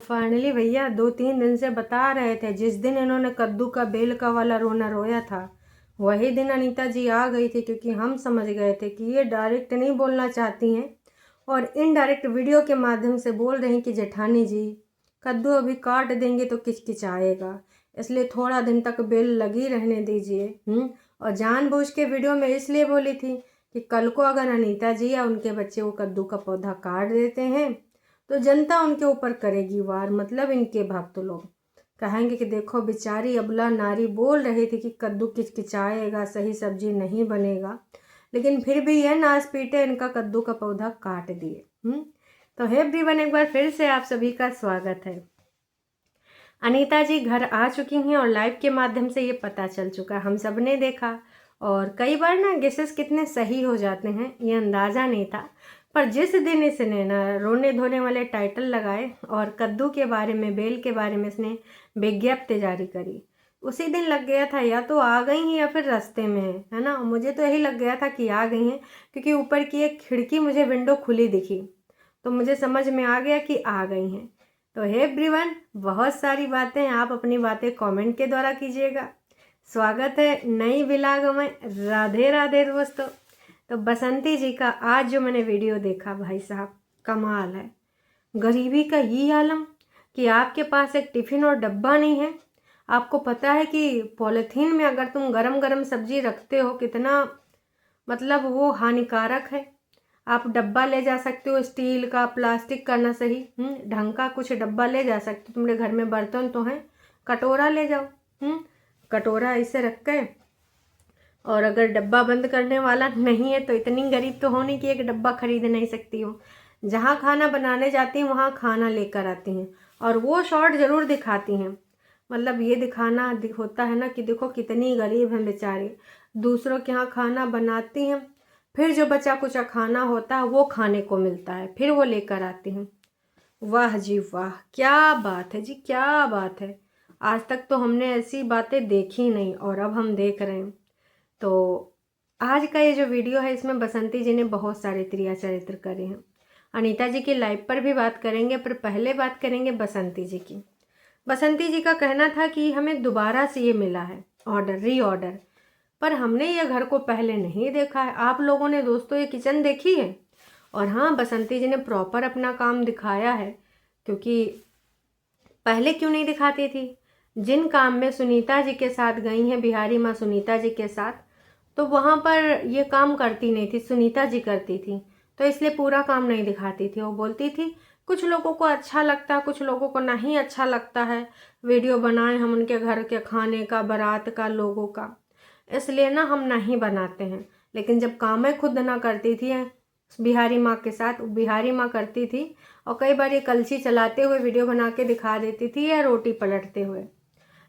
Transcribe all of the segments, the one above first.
Finally भैया 2-3 दिन से बता रहे थे, जिस दिन इन्होंने कद्दू का बेल का वाला रोना रोया था वही दिन अनीता जी आ गई थी, क्योंकि हम समझ गए थे कि ये डायरेक्ट नहीं बोलना चाहती हैं और इनडायरेक्ट वीडियो के माध्यम से बोल रही कि जेठानी जी कद्दू अभी काट देंगे तो किचकिचाएगा, इसलिए थोड़ा दिन तक बेल लगी रहने दीजिए। और जानबूझ के वीडियो में इसलिए बोली थी कि कल को अगर अनीता जी या उनके बच्चे वो कद्दू का पौधा काट देते हैं तो जनता उनके ऊपर करेगी वार, मतलब इनके भक्त लोग कहेंगे कि देखो बेचारी अबला नारी बोल रही थी कि कद्दू किचकिचाएगा, सही सब्जी नहीं बनेगा, लेकिन फिर भी यह नाच पीटे इनका कद्दू का पौधा काट दिए। तो हे एवरीवन, एक बार फिर से आप सभी का स्वागत है। अनीता जी घर आ चुकी हैं और लाइव के माध्यम से ये पता चल चुका, हम सब ने देखा। और कई बार ना गेसेस कितने सही हो जाते हैं ये अंदाज़ा नहीं था, पर जिस दिन इसने ना रोने धोने वाले टाइटल लगाए और कद्दू के बारे में, बेल के बारे में इसने विज्ञप्ति जारी करी, उसी दिन लग गया था या तो आ गई हैं या फिर रास्ते में है ना। मुझे तो यही लग गया था कि आ गई हैं, क्योंकि ऊपर की एक खिड़की मुझे विंडो खुली दिखी तो मुझे समझ में आ गया कि आ गई हैं। तो हे एवरीवन, बहुत सारी बातें आप अपनी बातें कमेंट के द्वारा कीजिएगा। स्वागत है नई व्लॉग में। राधे राधे दोस्तों। तो बसंती जी का आज जो मैंने वीडियो देखा, भाई साहब कमाल है। गरीबी का ये आलम कि आपके पास एक टिफ़िन और डब्बा नहीं है। आपको पता है कि पॉलीथीन में अगर तुम गरम गरम सब्जी रखते हो कितना मतलब वो हानिकारक है। आप डब्बा ले जा सकते हो, स्टील का, प्लास्टिक का ना सही, ढंग का कुछ डब्बा ले जा सकते हो। तुम्हारे घर में बर्तन तो हैं, कटोरा ले जाओ। कटोरा ऐसे रख के, और अगर डब्बा बंद करने वाला नहीं है तो इतनी गरीब तो हो नहीं कि एक डब्बा खरीद नहीं सकती हो। जहाँ खाना बनाने जाती हैं वहाँ खाना लेकर आती हैं और वो शॉर्ट ज़रूर दिखाती हैं। मतलब ये दिखाना होता है ना कि देखो कितनी गरीब हैं बेचारी, दूसरों के यहाँ खाना बनाती हैं, फिर जो बचा कुचा खाना होता है वो खाने को मिलता है, फिर वो लेकर आती हैं। वाह जी वाह, क्या बात है जी, क्या बात है। आज तक तो हमने ऐसी बातें देखी नहीं और अब हम देख रहे हैं। तो आज का ये जो वीडियो है इसमें बसंती जी ने बहुत सारे क्रिया चरित्र करे हैं। अनीता जी की लाइव पर भी बात करेंगे, पर पहले बात करेंगे बसंती जी की। बसंती जी का कहना था कि हमें दोबारा से ये मिला है ऑर्डर, रीऑर्डर, पर हमने ये घर को पहले नहीं देखा है। आप लोगों ने दोस्तों ये किचन देखी है? और हाँ, बसंती जी ने प्रॉपर अपना काम दिखाया है, क्योंकि पहले क्यों नहीं दिखाती थी? जिन काम में सुनीता जी के साथ गई हैं, बिहारी माँ सुनीता जी के साथ, तो वहाँ पर ये काम करती नहीं थी, सुनीता जी करती थी, तो इसलिए पूरा काम नहीं दिखाती थी। वो बोलती थी कुछ लोगों को अच्छा लगता है, कुछ लोगों को नहीं अच्छा लगता है वीडियो बनाएं हम उनके घर के खाने का, बारात का, लोगों का, इसलिए ना हम नहीं बनाते हैं। लेकिन जब काम मैं खुद ना करती थी बिहारी माँ के साथ, बिहारी माँ करती थी और कई बार ये कलछी चलाते हुए वीडियो बना के दिखा देती थी या रोटी पलटते हुए।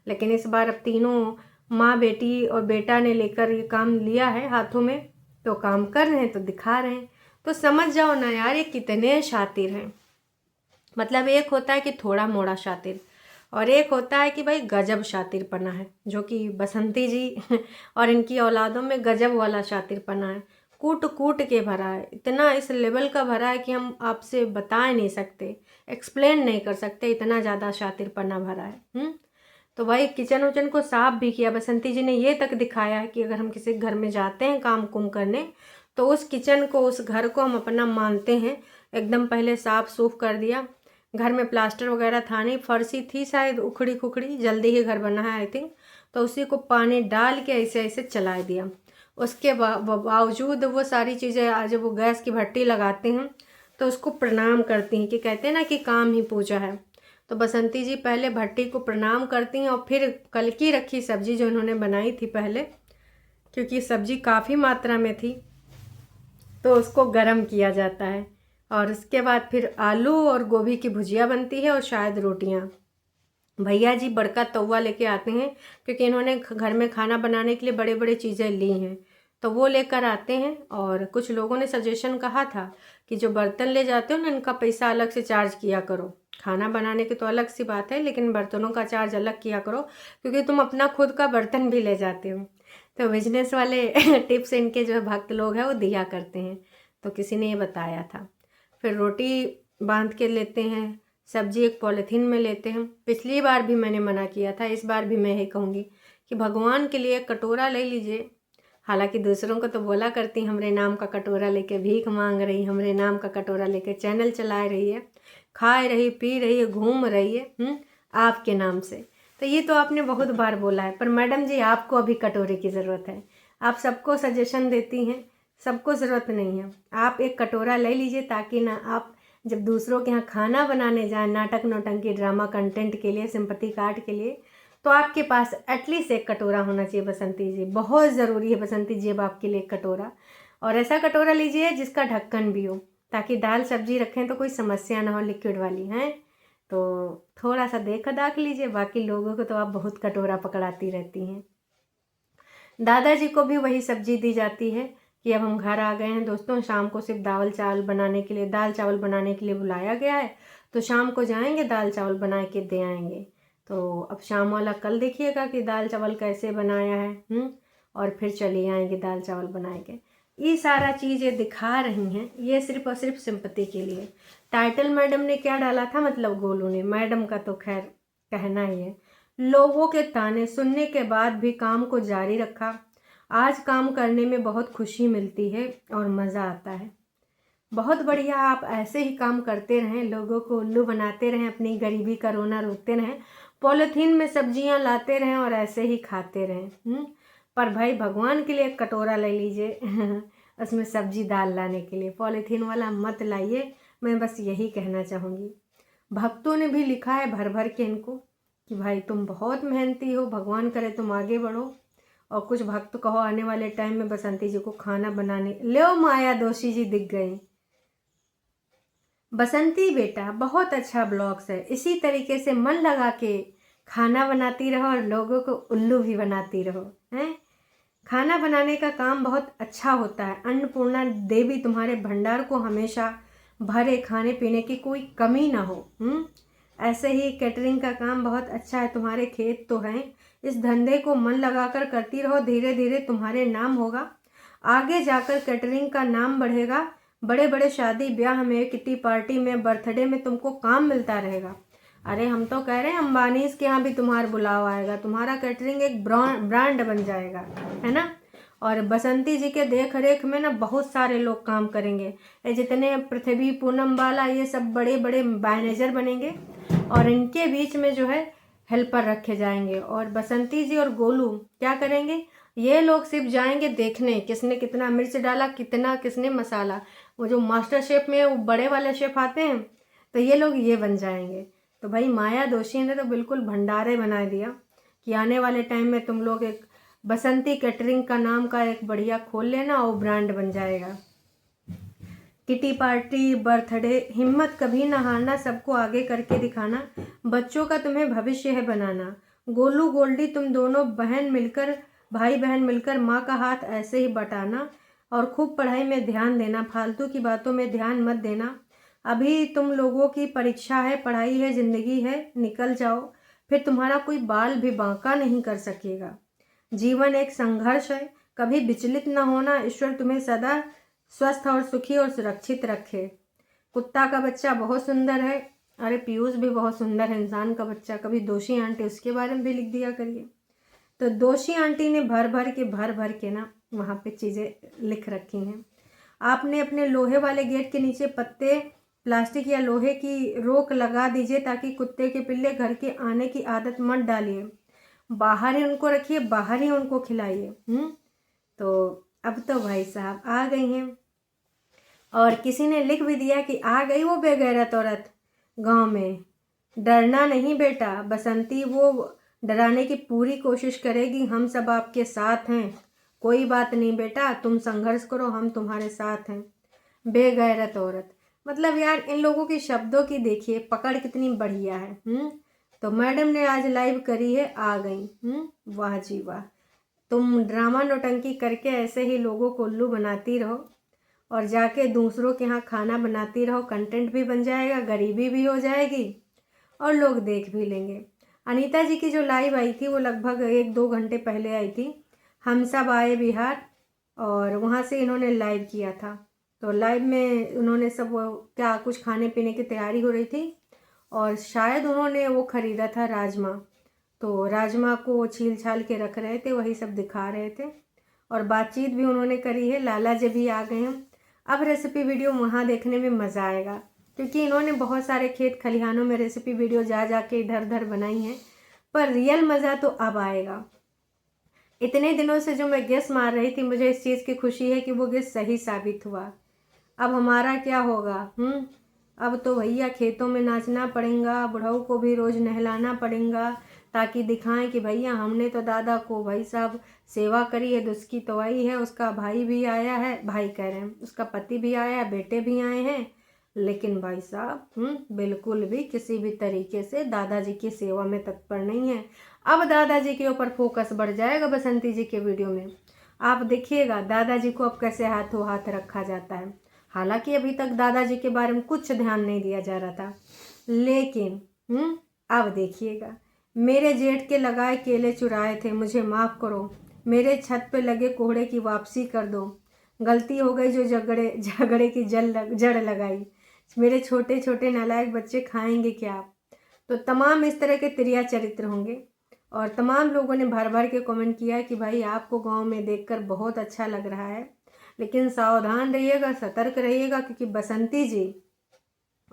लेकिन इस बार अब तीनों माँ, बेटी और बेटा ने लेकर ये काम लिया है हाथों में, तो काम कर रहे हैं तो दिखा रहे हैं। तो समझ जाओ ना यार ये कितने शातिर हैं। मतलब एक होता है कि थोड़ा मोड़ा शातिर और एक होता है कि भाई गजब शातिरपना है, जो कि बसंती जी और इनकी औलादों में गजब वाला शातिरपना है। कूट कूट के भरा है, इतना इस लेवल का भरा है कि हम आपसे बता नहीं सकते, एक्सप्लेन नहीं कर सकते, इतना ज़्यादा शातिरपना भरा है। तो भाई किचन उचन को साफ भी किया। बसंती जी ने ये तक दिखाया है कि अगर हम किसी घर में जाते हैं काम कुम करने तो उस किचन को, उस घर को हम अपना मानते हैं। एकदम पहले साफ सूफ कर दिया। घर में प्लास्टर वगैरह था नहीं, फर्शी थी शायद उखड़ी खुखड़ी, जल्दी ही घर बना है आई थिंक, तो उसी को पानी डाल के ऐसे ऐसे चला दिया। उसके बावजूद वो सारी चीज़ें, आज वो गैस की भट्टी लगाते हैं तो उसको प्रणाम करती हैं, कि कहते हैं ना कि काम ही पूजा है। तो बसंती जी पहले भट्टी को प्रणाम करती हैं और फिर कल की रखी सब्जी जो इन्होंने बनाई थी पहले, क्योंकि सब्जी काफ़ी मात्रा में थी, तो उसको गर्म किया जाता है और उसके बाद फिर आलू और गोभी की भुजिया बनती है और शायद रोटियां। भैया जी बड़का तवा लेके आते हैं, क्योंकि इन्होंने घर में खाना बनाने के लिए बड़े बड़े चीज़ें ली हैं, तो वो लेकर आते हैं। और कुछ लोगों ने सजेशन कहा था कि जो बर्तन ले जाते हो ना, इनका पैसा अलग से चार्ज किया करो। खाना बनाने की तो अलग सी बात है, लेकिन बर्तनों का चार्ज अलग किया करो, क्योंकि तुम अपना खुद का बर्तन भी ले जाते हो। तो बिजनेस वाले टिप्स इनके जो भक्त लोग हैं वो दिया करते हैं, तो किसी ने ये बताया था। फिर रोटी बांध के लेते हैं, सब्जी एक पॉलीथीन में लेते हैं। पिछली बार भी मैंने मना किया था, इस बार भी मैं यही कहूँगी कि भगवान के लिए एक कटोरा ले लीजिए। हालांकि दूसरों को तो बोला करती हमरे नाम का कटोरा लेके भीख मांग रही, हमरे नाम का कटोरा लेके चैनल चला रही है, खाए रही, पी रही है, घूम रही है आपके नाम से। तो ये तो आपने बहुत बार बोला है, पर मैडम जी आपको अभी कटोरे की ज़रूरत है। आप सबको सजेशन देती हैं, सबको ज़रूरत नहीं है। आप एक कटोरा ले लीजिए ताकि ना आप जब दूसरों के यहाँ खाना बनाने जाएं, नाटक नौटंकी ड्रामा कंटेंट के लिए, सिंपैथी कार्ड के लिए, तो आपके पास एटलीस्ट एक कटोरा होना चाहिए बसंती जी। बहुत ज़रूरी है बसंती जी अब आपके लिए एक कटोरा। और ऐसा कटोरा लीजिए जिसका ढक्कन भी हो, ताकि दाल सब्जी रखें तो कोई समस्या ना हो, लिक्विड वाली हैं। तो थोड़ा सा देख दाख लीजिए। बाकी लोगों को तो आप बहुत कटोरा पकड़ाती रहती हैं। दादाजी को भी वही सब्जी दी जाती है कि अब हम घर आ गए हैं दोस्तों, शाम को सिर्फ दाल चावल बनाने के लिए, दाल चावल बनाने के लिए बुलाया गया है, तो शाम को जाएंगे दाल चावल बना के दे आएंगे। तो अब शाम वाला कल देखिएगा कि दाल चावल कैसे बनाया है, और फिर चले आएंगे दाल चावल बनाए के। ये सारा चीज़ ये दिखा रही हैं, ये सिर्फ और सिर्फ सिंपैथी के लिए। टाइटल मैडम ने क्या डाला था, मतलब गोलू ने, मैडम का तो खैर कहना ही है। लोगों के ताने सुनने के बाद भी काम को जारी रखा। आज काम करने में बहुत खुशी मिलती है और मज़ा आता है। बहुत बढ़िया, आप ऐसे ही काम करते रहें, लोगों को उल्लू बनाते रहें, अपनी गरीबी का रोना रोते रहें, पॉलीथीन में सब्जियां लाते रहें और ऐसे ही खाते रहें। पर भाई भगवान के लिए एक कटोरा ले लीजिए उसमें सब्जी दाल लाने के लिए, पॉलीथीन वाला मत लाइए। मैं बस यही कहना चाहूँगी। भक्तों ने भी लिखा है भर भर के इनको कि भाई तुम बहुत मेहनती हो, भगवान करे तुम आगे बढ़ो। और कुछ भक्त कहो आने वाले टाइम में बसंती जी को खाना बनाने लो। माया दोषी जी दिख गई। बसंती बेटा बहुत अच्छा ब्लॉग्स है, इसी तरीके से मन लगा के खाना बनाती रहो और लोगों को उल्लू भी बनाती रहो हैं। खाना बनाने का काम बहुत अच्छा होता है। अन्नपूर्णा देवी तुम्हारे भंडार को हमेशा भरे, खाने पीने की कोई कमी ना हो। ऐसे ही कैटरिंग का काम बहुत अच्छा है, तुम्हारे खेत तो हैं। इस धंधे को मन लगाकर करती रहो, धीरे धीरे तुम्हारे नाम होगा। आगे जाकर कैटरिंग का नाम बढ़ेगा। बड़े बड़े शादी ब्याह में, किटी पार्टी में, बर्थडे में तुमको काम मिलता रहेगा। अरे हम तो कह रहे हैं अंबानीज के यहाँ भी तुम्हारा बुलावा आएगा, तुम्हारा कैटरिंग एक ब्रांड बन जाएगा, है ना। और बसंती जी के देख रेख में ना बहुत सारे लोग काम करेंगे। ये जितने पृथ्वी, पूनम बाला, ये सब बड़े बड़े मैनेजर बनेंगे और इनके बीच में जो है हेल्पर रखे जाएंगे। और बसंती जी और गोलू क्या करेंगे, ये लोग सिर्फ जाएंगे देखने किसने कितना मिर्च डाला, कितना किसने मसाला। वो जो मास्टर शेफ में वो बड़े वाले शेफ आते हैं, तो ये लोग ये बन जाएंगे। तो भाई माया दोषी ने तो बिल्कुल भंडारे बना दिया कि आने वाले टाइम में तुम लोग एक बसंती कैटरिंग का नाम का एक बढ़िया खोल लेना, वो ब्रांड बन जाएगा। किटी पार्टी, बर्थडे, हिम्मत कभी ना हारना, सबको आगे करके दिखाना। बच्चों का तुम्हें भविष्य है बनाना। गोलू गोल्डी तुम दोनों भाई बहन मिलकर माँ का हाथ ऐसे ही बटाना और खूब पढ़ाई में ध्यान देना, फालतू की बातों में ध्यान मत देना। अभी तुम लोगों की परीक्षा है, पढ़ाई है, जिंदगी है, निकल जाओ, फिर तुम्हारा कोई बाल भी बांका नहीं कर सकेगा। जीवन एक संघर्ष है, कभी विचलित न होना। ईश्वर तुम्हें सदा स्वस्थ और सुखी और सुरक्षित रखे। कुत्ता का बच्चा बहुत सुंदर है। अरे पीयूष भी बहुत सुंदर है, इंसान का बच्चा। कभी दोषी आंटी, उसके बारे में भी लिख दिया करिए। तो दोषी आंटी ने भर भर के ना वहाँ पे चीज़ें लिख रखी हैं। आपने अपने लोहे वाले गेट के नीचे पत्ते, प्लास्टिक या लोहे की रोक लगा दीजिए ताकि कुत्ते के पिल्ले घर के आने की आदत मत डालिए। बाहर ही उनको रखिए, बाहर ही उनको खिलाइए। तो अब तो भाई साहब आ गई हैं। और किसी ने लिख भी दिया कि आ गई वो बेगैरत औरत गांव में। डरना नहीं बेटा, बसंती वो डराने की पूरी कोशिश करेगी। हम सब आपके साथ हैं, कोई बात नहीं बेटा, तुम संघर्ष करो, हम तुम्हारे साथ हैं। बेगैरत औरत, मतलब यार इन लोगों की शब्दों की देखिए पकड़ कितनी बढ़िया है। तो मैडम ने आज लाइव करी है, आ गई। वाह जी वाह। तुम ड्रामा नौटंकी करके ऐसे ही लोगों को उल्लू बनाती रहो और जाके दूसरों के यहाँ खाना बनाती रहो। कंटेंट भी बन जाएगा, गरीबी भी हो जाएगी और लोग देख भी लेंगे। अनीता जी की जो लाइव आई थी वो लगभग 1-2 घंटे पहले आई थी। हम सब आए बिहार और वहाँ से इन्होंने लाइव किया था। तो लाइव में उन्होंने सब क्या कुछ खाने पीने की तैयारी हो रही थी और शायद उन्होंने वो ख़रीदा था राजमा, तो राजमा को छील छाल के रख रहे थे, वही सब दिखा रहे थे। और बातचीत भी उन्होंने करी है, लाला जी भी आ गए हैं। अब रेसिपी वीडियो वहाँ देखने में मज़ा आएगा, क्योंकि इन्होंने बहुत सारे खेत खलिहानों में रेसिपी वीडियो जा जा के इधर उधर बनाई हैं, पर रियल मज़ा तो अब आएगा। इतने दिनों से जो मैं गेस मार रही थी, मुझे इस चीज़ की खुशी है कि वो गेस सही साबित हुआ। अब हमारा क्या होगा? अब तो भैया खेतों में नाचना पड़ेगा, बुढ़ऊ को भी रोज़ नहलाना पड़ेगा, ताकि दिखाएं कि भैया हमने तो दादा को भाई साहब सेवा करी है, उसकी तो आई है, उसका भाई भी आया है, भाई कह रहे हैं, उसका पति भी आया है, बेटे भी आए हैं, लेकिन भाई साहब बिल्कुल भी किसी भी तरीके से दादाजी की सेवा में तत्पर नहीं है। अब दादाजी के ऊपर फोकस बढ़ जाएगा बसंती जी के वीडियो में। आप देखिएगा दादाजी को अब कैसे हाथों हाथ रखा जाता है। हालांकि अभी तक दादाजी के बारे में कुछ ध्यान नहीं दिया जा रहा था, लेकिन अब देखिएगा, मेरे जेठ के लगाए केले चुराए थे, मुझे माफ़ करो, मेरे छत पे लगे कोहड़े की वापसी कर दो, गलती हो गई जो झगड़े की जड़ लगाई, मेरे छोटे छोटे नालायक बच्चे खाएंगे क्या? तो तमाम इस तरह के त्रिया चरित्र होंगे। और तमाम लोगों ने भर भर के कमेंट किया कि भाई आपको गांव में देखकर बहुत अच्छा लग रहा है, लेकिन सावधान रहिएगा, सतर्क रहिएगा, क्योंकि बसंती जी,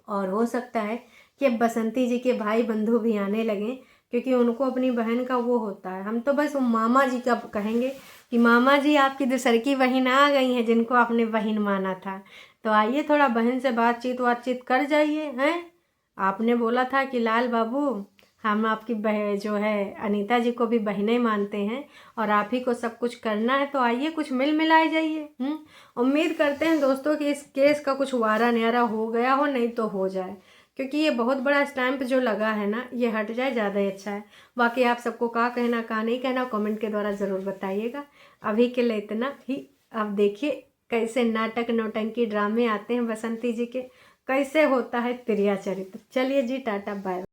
और हो सकता है कि अब बसंती जी के भाई बंधु भी आने लगें, क्योंकि उनको अपनी बहन का वो होता है। हम तो बस मामा जी का कहेंगे कि मामा जी आपकी दूसर की बहन आ गई हैं, जिनको आपने बहन माना था, तो आइए थोड़ा बहन से बातचीत कर जाइए। हैं, आपने बोला था कि लाल बाबू हम आपकी जो है अनीता जी को भी बहनें मानते हैं और आप ही को सब कुछ करना है, तो आइए कुछ मिल मिलाए जाइए। उम्मीद करते हैं दोस्तों कि इस केस का कुछ वारा न्यारा हो गया हो, नहीं तो हो जाए, क्योंकि ये बहुत बड़ा स्टैंप जो लगा है ना, ये हट जाए ज़्यादा ही अच्छा है। बाकी आप सबको क्या कहना क्या नहीं कहना कमेंट के द्वारा ज़रूर बताइएगा। अभी के लिए इतना ही। अब देखिए कैसे नाटक नौटंकी ड्रामे आते हैं बसंती जी के, कैसे होता है त्रिया चरित्र। चलिए जी, टाटा बाय।